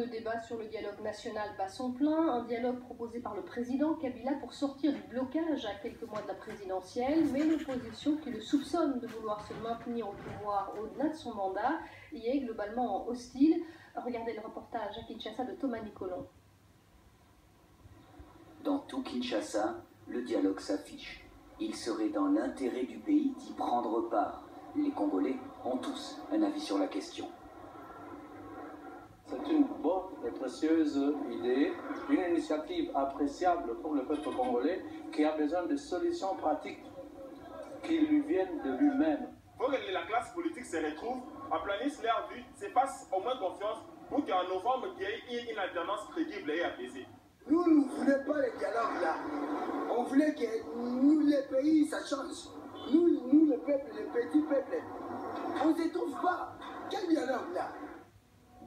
le débat sur le dialogue national bat son plein, un dialogue proposé par le président Kabila pour sortir du blocage à quelques mois de la présidentielle, mais l'opposition qui le soupçonne de vouloir se maintenir au pouvoir au-delà de son mandat y est globalement hostile. Regardez le reportage à Kinshasa de Thomas Nicolon. Dans tout Kinshasa, le dialogue s'affiche. Il serait dans l'intérêt du pays d'y prendre part. Les Congolais ont tous un avis sur la question. C'est une bonne et précieuse idée, une initiative appréciable pour le peuple congolais qui a besoin de solutions pratiques qui lui viennent de lui-même. Il faut que la classe politique se retrouve, aplanisse leur vue, se fasse au moins confiance pour qu'en novembre, il y ait une alternance crédible et apaisée. Nous ne voulons pas le dialogue là. On voulait que nous, les pays, ça change. Nous, le peuple, le petit peuple, on ne se trouve pas. Quel dialogue là?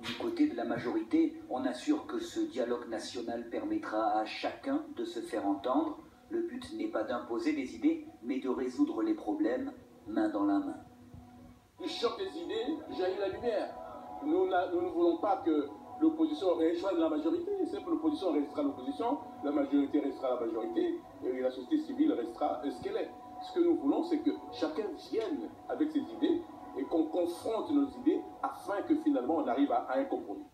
Du côté de la majorité, on assure que ce dialogue national permettra à chacun de se faire entendre. Le but n'est pas d'imposer des idées, mais de résoudre les problèmes main dans la main. Du choc des idées, jaillit la lumière. Nous ne voulons pas que l'opposition rejoigne la majorité. C'est que l'opposition restera l'opposition, la majorité restera la majorité, et la société civile restera ce qu'elle est. Ce que nous voulons, c'est que chacun vienne avec ses idées et qu'on confronte nos idées afin que finalement on arrive à un compromis.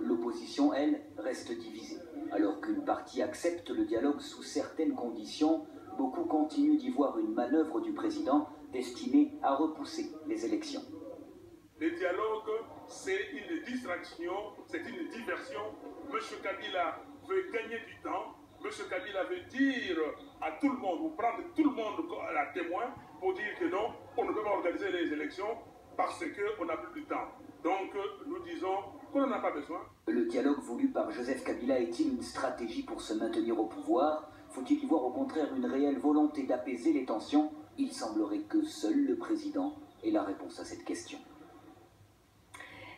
L'opposition, elle, reste divisée. Alors qu'une partie accepte le dialogue sous certaines conditions, beaucoup continuent d'y voir une manœuvre du président destinée à repousser les élections. Le dialogue, c'est une distraction, c'est une diversion. M. Kabila veut gagner du temps. M. Kabila veut dire à tout le monde, ou prendre tout le monde à témoin pour dire que non, on ne peut pas organiser les élections parce qu'on n'a plus de temps. Donc, nous disons qu'on n'en a pas besoin. Le dialogue voulu par Joseph Kabila est-il une stratégie pour se maintenir au pouvoir? Faut-il y voir au contraire une réelle volonté d'apaiser les tensions? Il semblerait que seul le président ait la réponse à cette question.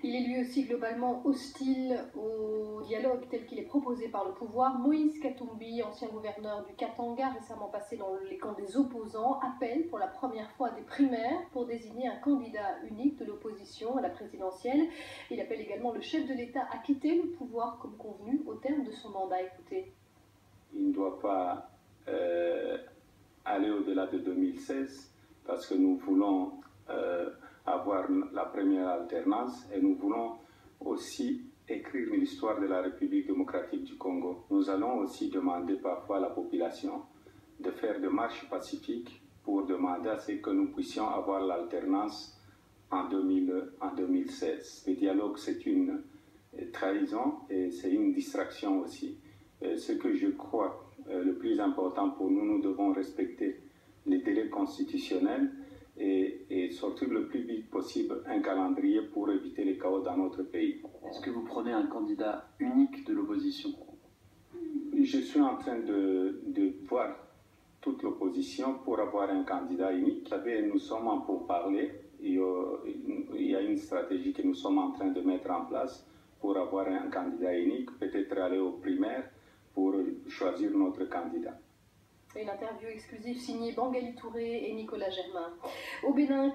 Il est lui aussi globalement hostile au dialogue tel qu'il est proposé par le pouvoir. Moïse Katumbi, ancien gouverneur du Katanga, récemment passé dans les camps des opposants, appelle pour la première fois à des primaires pour désigner un candidat unique de l'opposition à la présidentielle. Il appelle également le chef de l'État à quitter le pouvoir comme convenu au terme de son mandat. Écoutez. Il ne doit pas aller au-delà de 2016 parce que nous voulons avoir la première alternance et nous voulons aussi écrire l'histoire de la République démocratique du Congo. Nous allons aussi demander parfois à la population de faire des marches pacifiques pour demander à ce que nous puissions avoir l'alternance en 2016. Le dialogue, c'est une trahison et c'est une distraction aussi. Ce que je crois le plus important pour nous, nous devons respecter les délais constitutionnels et sortir le plus vite possible un calendrier pour éviter les chaos dans notre pays. Est-ce que vous prenez un candidat unique de l'opposition? Je suis en train de voir toute l'opposition pour avoir un candidat unique. Vous savez, nous sommes en pourparlers. Il y a une stratégie que nous sommes en train de mettre en place pour avoir un candidat unique, peut-être aller aux primaires pour choisir notre candidat. Une interview exclusive signée Bangali Touré et Nicolas Germain. Au Bénin,